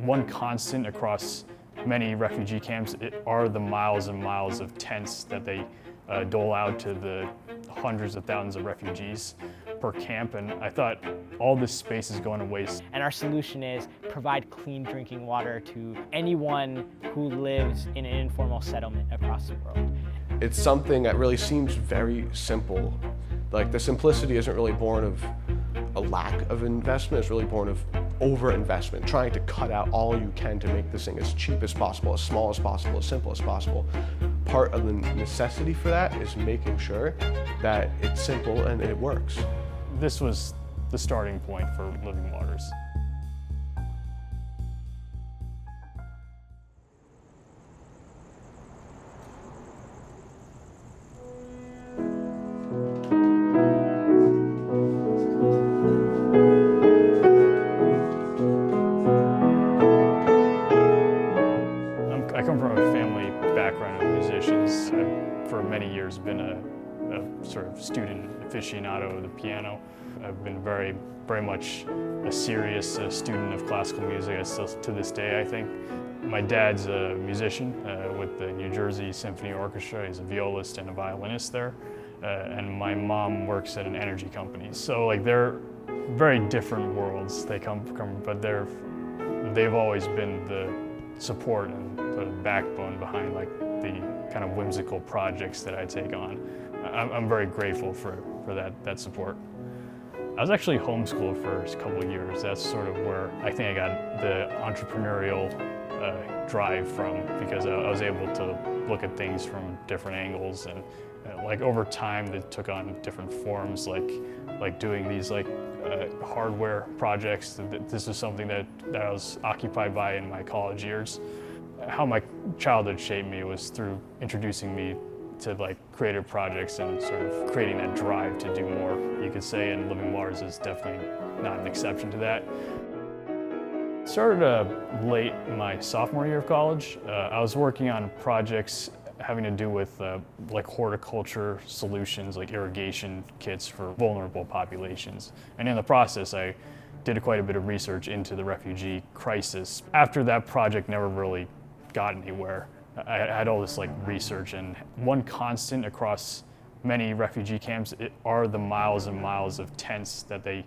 one constant across many refugee camps are the miles and miles of tents that they dole out to the hundreds of thousands of refugees per camp, and I thought all this space is going to waste. And our solution is provide clean drinking water to anyone who lives in an informal settlement across the world. It's something that really seems very simple. Like, the simplicity isn't really born of a lack of investment, it's really born of over-investment, trying to cut out all you can to make this thing as cheap as possible, as small as possible, as simple as possible. Part of the necessity for that is making sure that it's simple and it works. This was the starting point for LivingWaters. I come from a family background of musicians. I've for many years been a sort of student aficionado of the piano. I've been very much a serious student of classical music. I still, to this day, I think. My dad's a musician with the New Jersey Symphony Orchestra. He's a violist and a violinist there. And my mom works at an energy company. So like, they're very different worlds they come from, but they've always been the support and the backbone behind like the kind of whimsical projects that I take on. I'm very grateful for that support. I was actually homeschooled for a couple of years. That's sort of where I think I got the entrepreneurial drive from, because I was able to look at things from different angles, and like over time they took on different forms, like doing these hardware projects. This is something that I was occupied by in my college years. How my childhood shaped me was through introducing me to like creative projects and sort of creating that drive to do more, you could say, and LivingWaters is definitely not an exception to that. Started late my sophomore year of college. I was working on projects having to do with like horticulture solutions, like irrigation kits for vulnerable populations. And in the process, I did quite a bit of research into the refugee crisis. After that project never really got anywhere, I had all this like research, and one constant across many refugee camps are the miles and miles of tents that they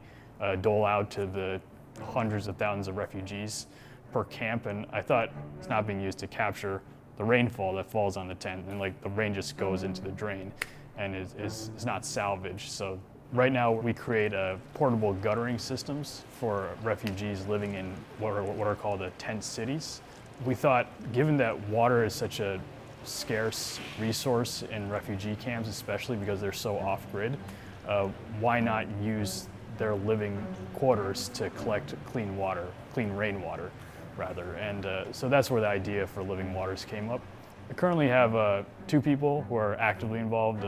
dole out to the hundreds of thousands of refugees per camp. And I thought it's not being used to capture the rainfall that falls on the tent, and like the rain just goes into the drain and is not salvaged. So right now we create portable guttering systems for refugees living in what are called the tent cities. We thought, given that water is such a scarce resource in refugee camps, especially because they're so off-grid, why not use their living quarters to collect clean water, clean rainwater, rather. And so that's where the idea for LivingWaters came up. I currently have two people who are actively involved.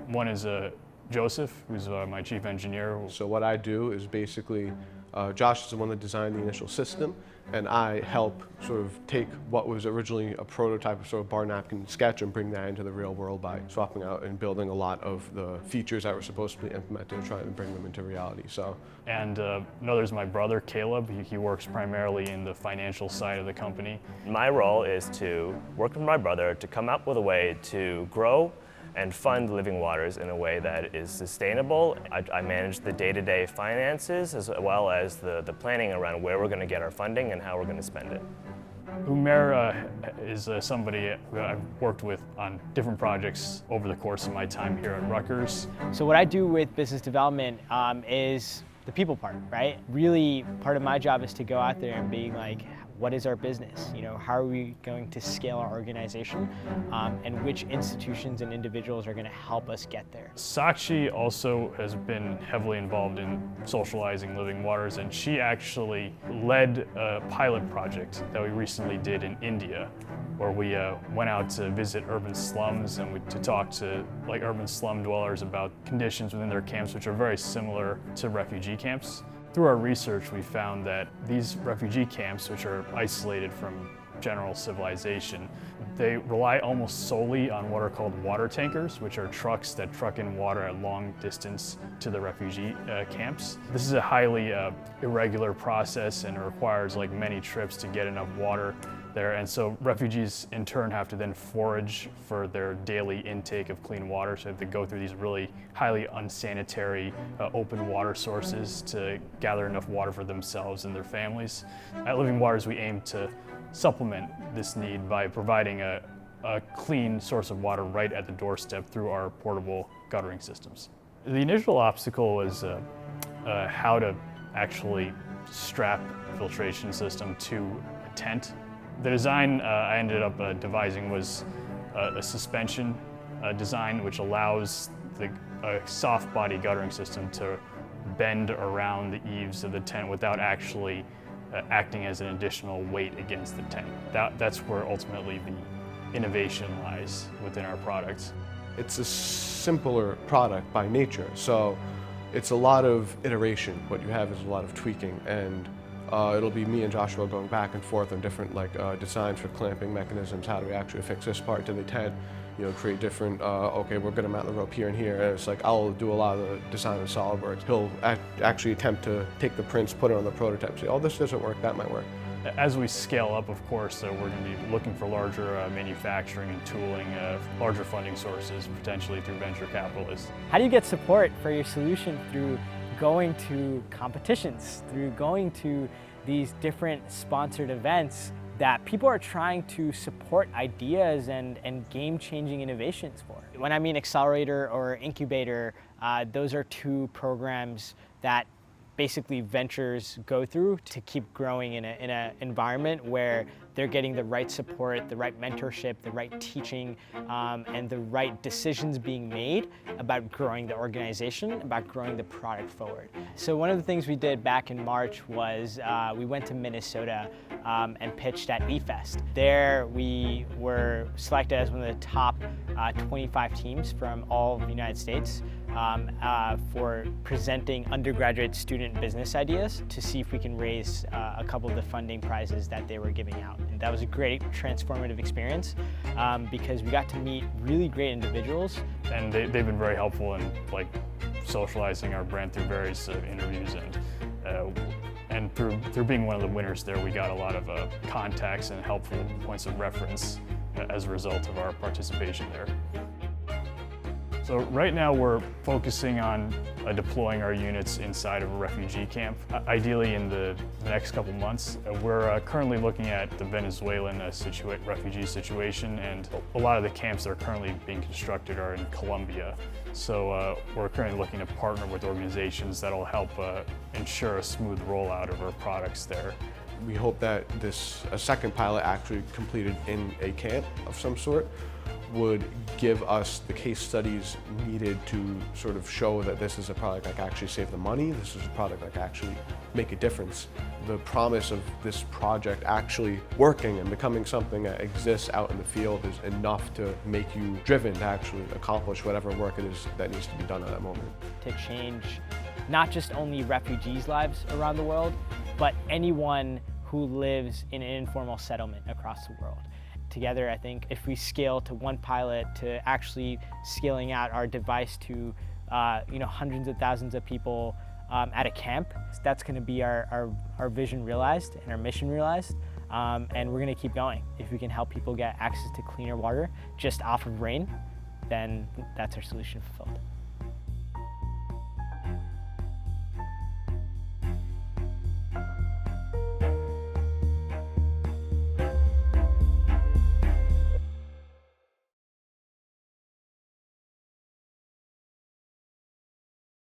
One is Joseph, who's my chief engineer. So what I do is basically, Josh is the one that designed the initial system, and I help sort of take what was originally a prototype, sort of bar napkin sketch, and bring that into the real world by swapping out and building a lot of the features that were supposed to be implemented and trying to bring them into reality. So. And another's my brother, Caleb. He works primarily in the financial side of the company. My role is to work with my brother to come up with a way to grow and fund LivingWaters in a way that is sustainable. I manage the day-to-day finances as well as the planning around where we're going to get our funding and how we're going to spend it. Umair is somebody who I've worked with on different projects over the course of my time here at Rutgers. So what I do with business development is the people part, right? Really, part of my job is to go out there and be like, what is our business? You know, how are we going to scale our organization, and which institutions and individuals are going to help us get there? Sakshi also has been heavily involved in socializing LivingWaters, and she actually led a pilot project that we recently did in India, where we went out to visit urban slums and to talk to like urban slum dwellers about conditions within their camps, which are very similar to refugee camps. Through our research, we found that these refugee camps, which are isolated from general civilization. They rely almost solely on what are called water tankers, which are trucks that truck in water at long distance to the refugee camps. This is a highly irregular process, and it requires like many trips to get enough water there. And so refugees in turn have to then forage for their daily intake of clean water. So they have to go through these really highly unsanitary open water sources to gather enough water for themselves and their families. At LivingWaters, we aim to supplement this need by providing a clean source of water right at the doorstep through our portable guttering systems. The initial obstacle was how to actually strap a filtration system to a tent. The design I ended up devising was a suspension design, which allows a soft body guttering system to bend around the eaves of the tent without actually acting as an additional weight against the tent. That's where ultimately the innovation lies within our products. It's a simpler product by nature, so it's a lot of iteration. What you have is a lot of tweaking, and it'll be me and Joshua going back and forth on different designs for clamping mechanisms. How do we actually fix this part to the tent? You know, create different, okay, we're gonna mount the rope here and here. And it's like, I'll do a lot of the design in SolidWorks. He'll actually attempt to take the prints, put it on the prototype, say, oh, this doesn't work, that might work. As we scale up, of course, we're going to be looking for larger manufacturing and tooling, larger funding sources, potentially through venture capitalists. How do you get support for your solution through going to competitions, through going to these different sponsored events that people are trying to support ideas and game-changing innovations for? When I mean accelerator or incubator, those are two programs that basically ventures go through to keep growing in an environment where they're getting the right support, the right mentorship, the right teaching, and the right decisions being made about growing the organization, about growing the product forward. So one of the things we did back in March was we went to Minnesota and pitched at eFest. There we were selected as one of the top 25 teams from all of the United States for presenting undergraduate student business ideas to see if we can raise a couple of the funding prizes that they were giving out. And that was a great transformative experience because we got to meet really great individuals. And they've been very helpful in socializing our brand through various interviews, and through being one of the winners there, we got a lot of contacts and helpful points of reference as a result of our participation there. So right now we're focusing on deploying our units inside of a refugee camp, ideally in the next couple months. We're currently looking at the Venezuelan refugee situation, and a lot of the camps that are currently being constructed are in Colombia. So we're currently looking to partner with organizations that'll help ensure a smooth rollout of our products there. We hope that a second pilot actually completed in a camp of some sort would give us the case studies needed to sort of show that this is a product that can actually save the money, this is a product that can actually make a difference. The promise of this project actually working and becoming something that exists out in the field is enough to make you driven to actually accomplish whatever work it is that needs to be done at that moment. To change not just only refugees' lives around the world, but anyone who lives in an informal settlement across the world. Together, I think if we scale to one pilot to actually scaling out our device to hundreds of thousands of people at a camp, that's going to be our vision realized and our mission realized, and we're going to keep going. If we can help people get access to cleaner water just off of rain, then that's our solution fulfilled.